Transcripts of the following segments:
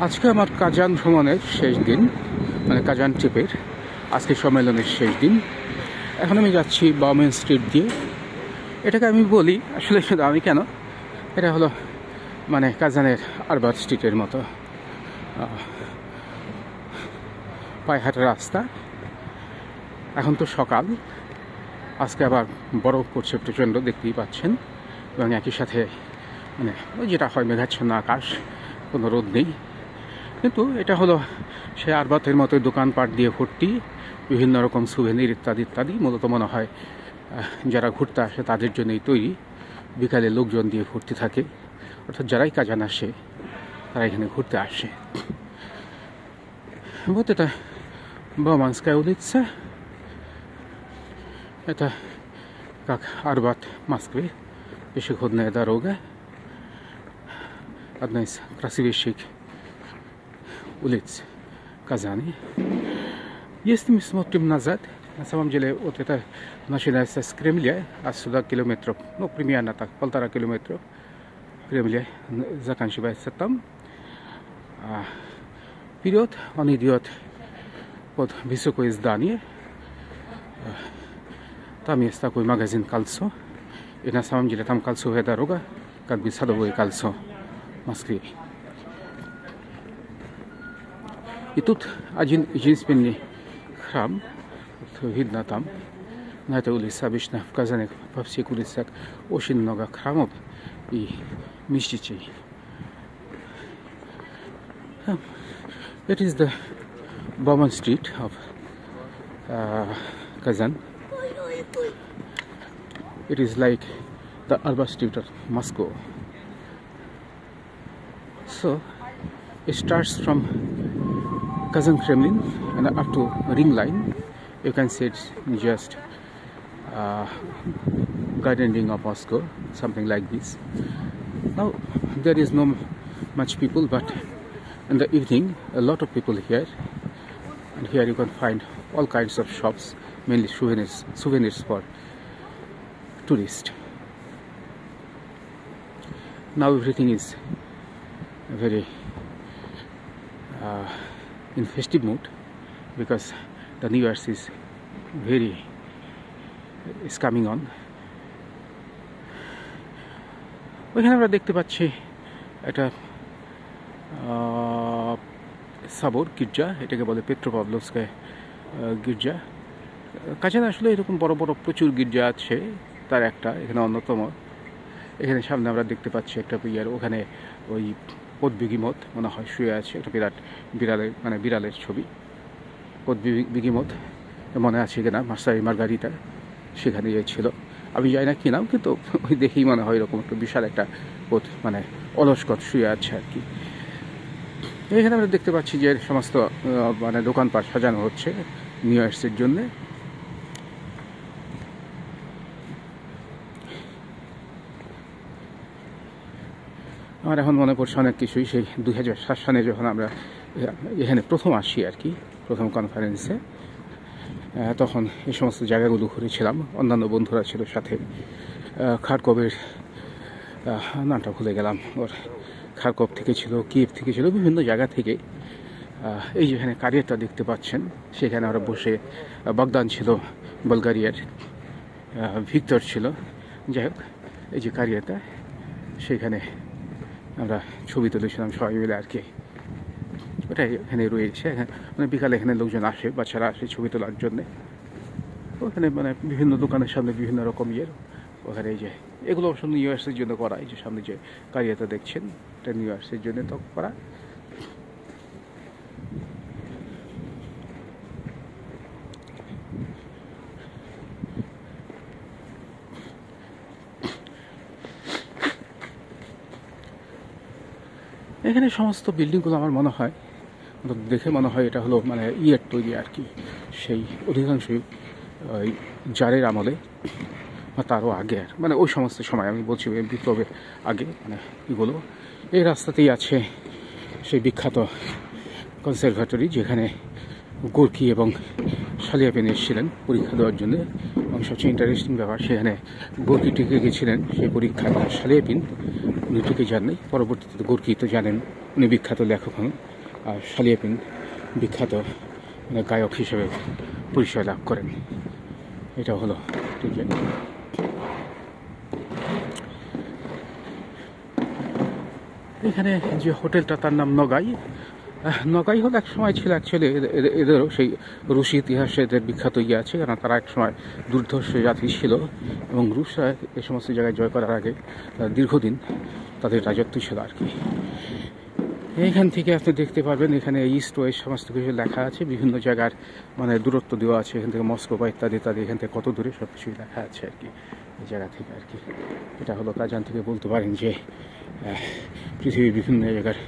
আজকে আমার কাজান ভ্রমণের শেষ দিন, মানে কাজান ট্রিপের আজকে সম্মেলনের শেষ দিন। এখন আমি যাচ্ছি বাউমেন স্ট্রিট দিয়ে। এটাকে আমি বলি আসলে শুধু আমি কেন, এটা হলো মানে কাজানের আরবান স্ট্রিটের মতো পায়ে হাঁটার রাস্তা। এখন তো সকাল, আজকে আবার বরফ পড়ছে প্রচণ্ড, দেখতেই পাচ্ছেন। এবং একই সাথে মানে ওই যেটা হয় মেঘাচ্ছন্ন আকাশ, কোনো রোদ নেই। কিন্তু এটা হলো সে আরবাতের মতো দোকানপাট দিয়ে ভর্তি, বিভিন্ন রকম সুভেনির ইত্যাদি ইত্যাদি। মূলত মনে হয় যারা ঘুরতে আসে তাদের জন্যই তৈরি। বিকালে লোকজন দিয়ে ভর্তি থাকে, অর্থাৎ যারাই কাজান আসে তারা এখানে ঘুরতে আসে। Вот это Бауманская улица. Это как Арбат в Москве, пешеходная дорога. Одна из красивейших улиц Казани. Если мы смотрим назад, на самом деле вот это начинается с Кремля, отсюда километров, ну примерно так, 1,5 километра Кремля заканчивается там. Вперед он идет под высокое здание. Там есть такой магазин «Кольцо». И на самом деле там кольцевая дорога, как бы садовое кольцо в Москве. И тут один единственный храм, вот видно там, на этой улице. Обычно в Казани во всех улицах очень много храмов и мечетей. It is the Bauman Street of Kazan. It is like the urban street of Moscow. So it starts from Kazan Kremlin and up to Ring Line. You can see it's just garden ring of Moscow, something like this. Now there is no much people, but in the evening a lot of people here, and here you can find all kinds of shops, mainly souvenirs for tourists. Now everything is very in festive mood because the New Year's is coming on. ওইখানে আমরা দেখতে পাচ্ছি এটা সাবর গির্জা, এটাকে বলে পেট্রোপাভলভস্কায় গির্জা। কাজানে আসলে এরকম বড় বড় প্রচুর গির্জা আছে, তার একটা এখানে অন্যতম। এখানে সামনে আমরা দেখতে পাচ্ছি একটা ওখানে ওই পদ্বিগিমত মনে হয় শুয়ে আছে, একটা বিরাট বিড়ালের ছবি। পদ্বিগিমত মনে আছে কিনা, মাস্টার মার্গারিটা সেখানে ছিল। আমি যাই না কি নাম, কিন্তু ওই দেখেই মনে হয় এরকম একটা বিশাল একটা মানে অলস্কট শুয়ে আছে আর কি। এখানে আমরা দেখতে পাচ্ছি যে সমস্ত মানে দোকানপাট সাজানো হচ্ছে নিউ ইয়ার্সের জন্যে। আমার এখন মনে পড়ছে অনেক কিছুই, সেই 2007 সালে যখন আমরা এখানে প্রথম আসি আর কি, প্রথম কনফারেন্সে, তখন এই সমস্ত জায়গাগুলো ঘুরেছিলাম। অন্যান্য বন্ধুরা ছিল সাথে। খারকোভের নামটা ভুলে গেলাম, ওর খারকোভ থেকে ছিল, কিয়েভ থেকে ছিল, বিভিন্ন জায়গা থেকে। এই যেখানে কারিয়াটা দেখতে পাচ্ছেন, সেখানে আমরা বসে, বাগদান ছিল বুলগারিয়ার, ভিক্টর ছিল, যাই হোক এই যে কারিয়াটা, সেখানে আমরা ছবি তুলেছিলাম সবাই মিলে আর কি। ওটাই এখানে রয়েছে। মানে বিকালে এখানে লোকজন আসে, বাচ্চারা আসে ছবি তোলার জন্যে। ওখানে মানে বিভিন্ন দোকানের সামনে বিভিন্ন রকম ওখানে এই যে এগুলো অবশ্য নিউ ইয়ার্সের জন্য করা। এই যে সামনে যে কারিয়াটা দেখছেন, এটা নিউ ইয়ার্সের জন্য তো করা। এখানে সমস্ত বিল্ডিংগুলো আমার মনে হয়, দেখে মনে হয় এটা হলো মানে তৈরি আর কি, সেই অধিকাংশই ওই জারের আমলে বা তারও আগে, আর মানে ওই সমস্ত সময় আমি বলছি বিপ্লবের আগে মানে এগুলো। এই রাস্তাতেই আছে সেই বিখ্যাত কনসারভেটরি, যেখানে গোর্কি এবং সালিয়াপিন এসেছিলেন পরীক্ষা দেওয়ার জন্য। এবং সবচেয়ে ইন্টারেস্টিং ব্যাপার, সেখানে গোর্কি টিকে গেছিলেন সেই পরীক্ষায়, সালিয়াপিন উনি টিকে যাননি। পরবর্তীতে গোর্কি তো জানেন, উনি বিখ্যাত লেখক হন। শালিয়াপিন বিখ্যাত মানে গায়ক হিসেবে পরিচয় লাভ করেন। এটা হলো টুইজেন। এখানে যে হোটেলটা তার নাম নগাই। নগাই হল এক সময় ছিল অ্যাকচুয়ালি এদেরও সেই রুশি ইতিহাসে এদের বিখ্যাত ইয়ে আছে, কারণ তারা এক সময় দুর্ধর্ষ জাতি ছিল এবং রুশরা এই সমস্ত জায়গায় জয় করার আগে দীর্ঘদিন তাদের রাজত্ব ছিল আর কি। এইখান থেকে আপনি দেখতে পারবেন এখানে ইস্ট ওয়েস্ট সমস্ত কিছু লেখা আছে, বিভিন্ন জায়গার মানে দূরত্ব দেওয়া আছে, এখান থেকে মস্কো বা ইত্যাদি ইত্যাদি, এখান থেকে কত দূরে সব কিছুই লেখা আছে আর কি এই জায়গা থেকে আর কি। এটা হলো কাজান থেকে বলতে পারেন যে পৃথিবীর বিভিন্ন জায়গার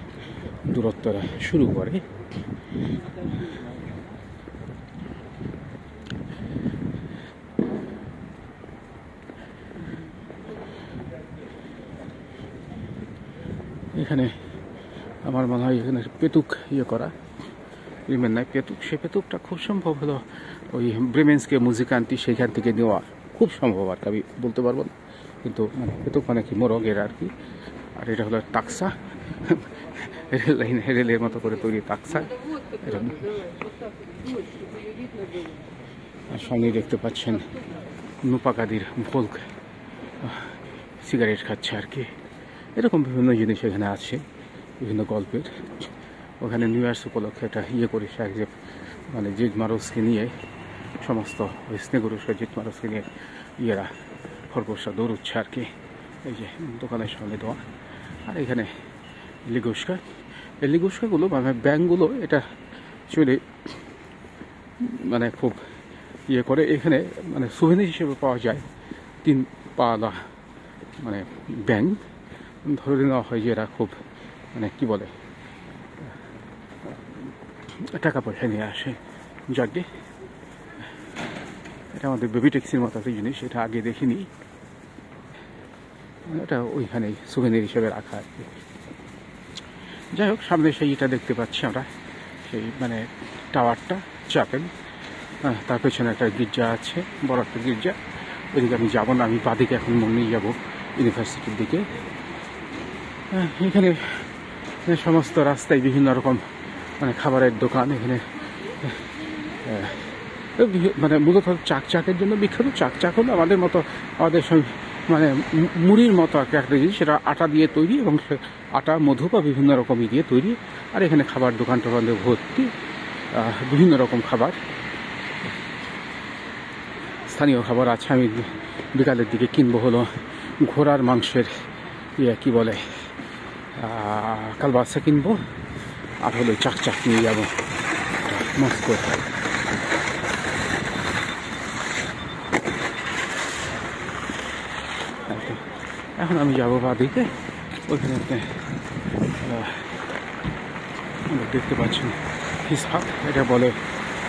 দূরত্বরা শুরু করে। এখানে আমার মনে হয় এখানে পেতুক ইয়ে করা রিমেন নাই পেতুক, সে পেতুকটা খুব সম্ভব হলো ওই ব্রেমেন্সকে মুজিকান্তি সেইখান থেকে নেওয়া, খুব সম্ভব আর কি, আমি বলতে পারবো না, কিন্তু মানে পেতুক মানে কি মোরগের আর কি। আর এটা হলো টাকসা, রেলের মতো করে তৈরি টাকসা। আর সামনে দেখতে পাচ্ছেন নুপাকাদির ভোল্ক সিগারেট খাচ্ছে আর কি। এরকম বিভিন্ন জিনিস এখানে আছে, বিভিন্ন গল্পের। ওখানে নিউ ইয়ার্স উপলক্ষে একটা ইয়ে করেছে এক যে মানে জিজ মারুসকে নিয়ে সমস্ত ওই স্নেগরুষকে জিজ মারুসকে নিয়ে ইয়েরা খরগোশরা দৌড়ুচ্ছে আর কি। এই যে দোকানের সামনে দেওয়া। আর এখানে লিগুস্কা, এই লিগুস্কাগুলো মানে ব্যাংকগুলো এটা অ্যাকচুয়ালি মানে খুব ইয়ে করে, এখানে মানে সুভেনির হিসেবে পাওয়া যায় 3 পালা মানে ব্যাংক। ধরে নেওয়া হয় যে এরা খুব মানে কি বলে টাকা পয়সা নিয়ে আসে। যাকে এটা আমাদের বেবি ট্যাক্সির মতো একটা জিনিস, এটা আগে দেখিনি, এটা ওইখানেই সুভেনির হিসেবে রাখা আর কি। যাই হোক, সামনে সেই এটা দেখতে পাচ্ছি আমরা, সেই মানে টাওয়ারটা চাপেল, তার পেছনে একটা গির্জা আছে, বড় একটা গির্জা। ওইদিকে আমি যাবো না, আমি বাদিকে এখন মনেই যাবো ইউনিভার্সিটির দিকে। এখানে সমস্ত রাস্তায় বিভিন্ন রকম মানে খাবারের দোকান। এখানে মানে মূলত চাকের জন্য বিখ্যাত। চাক হলো আমাদের মতো, আমাদের মানে মুড়ির মতো একটা জিনিস, সেটা আটা দিয়ে তৈরি এবং আটা মধু বা বিভিন্ন রকমই দিয়ে তৈরি। আর এখানে খাবার দোকান টোকানে ভর্তি, বিভিন্ন রকম খাবার, স্থানীয় খাবার আছে। আমি বিকালের দিকে কিনবো হলো ঘোড়ার মাংসের ইয়ে কি বলে কালবাসা কিনবো, আর হলো চাক নিয়ে যাবো মস্কো। এখন আমি যাবো বাদিকে, ওইখানে দেখতে পাচ্ছেন ফিসফাক, এটা বলে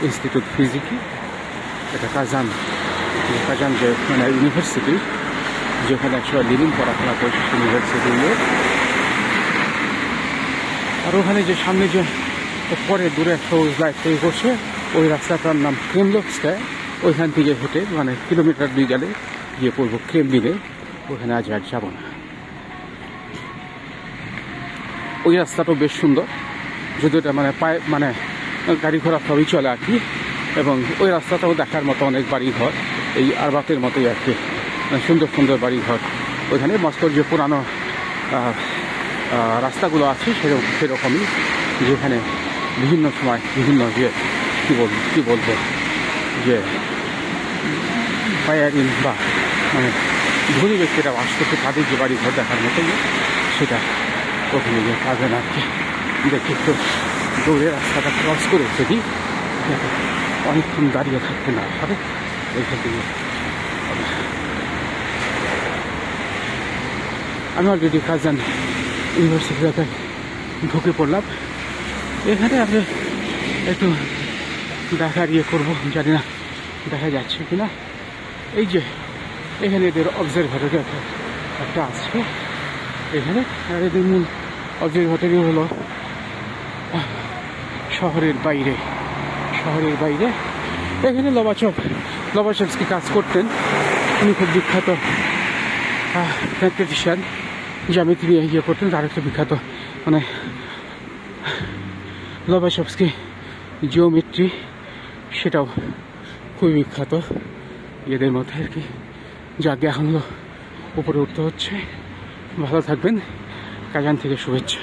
ইনস্টিটিউট ফিজিকি। এটা কাজান যে মানে ইউনিভার্সিটি, যেখানে একসময় লিভিং পড়াশোনা করছে ইউনিভার্সিটি নিয়ে। আর ওখানে যে সামনে যে পরে দূরে একটা লাইট তৈরি করছে, ওই রাস্তাটার নাম ক্রেমলভস্কায়। ওইখান থেকে হেঁটে মানে কিলোমিটার 2 গেলে গিয়ে পড়বো ক্রেমলিনে। ওখানে আজ আর যাবো না। ওই রাস্তাটাও বেশ সুন্দর, যদি ওটা মানে পায়ে মানে গাড়ি ঘোড়া সবই চলে আর কি। এবং ওই রাস্তাটাও দেখার মতো, অনেক বাড়ি ঘর, এই আরবাতের মতোই আর কি, সুন্দর সুন্দর বাড়ি ঘর। ওইখানে মস্কোর যে পুরানো রাস্তাগুলো আছে সেরকমই, যেখানে বিভিন্ন সময় বিভিন্ন যে কী বলবো যে বায়ারিন বা মানে ধনী ব্যক্তিরা বাস করতে, তাদের যে বাড়ি ঘর দেখার মতোই, সেটা ওখানে গিয়ে পাবেন আর কি। দেখি একটু দৌড়ে রাস্তাটা ক্রস করে যদি অনেকক্ষণ দাঁড়িয়ে থাকতে না হবে ওইখান থেকে। আমি অলরেডি কাজান ইউনিভার্সিটি এলাকায় ঢুকে পড়লাম। এখানে আমি একটু দেখার ইয়ে করবো, জানি না দেখা যাচ্ছে কিনা। এই যে এখানে এদের অবজারভেটরি একটা আছে এখানে, আর এদের মূল অবজারভেটরি হলো শহরের বাইরে। এখানে লবাচভস্কি কাজ করতেন। উনি খুব বিখ্যাত ম্যাথমেটিশিয়ান, জ্যামিতি নিয়ে ইয়ে করতেন। তার একটা বিখ্যাত মানে লোবাসভস্কি জিওমেট্রি, সেটাও খুবই বিখ্যাত এদের মধ্যে আর কি। যাকে এখন উপরে উঠতে হচ্ছে। ভালো থাকবেন, কাজান থেকে শুভেচ্ছা।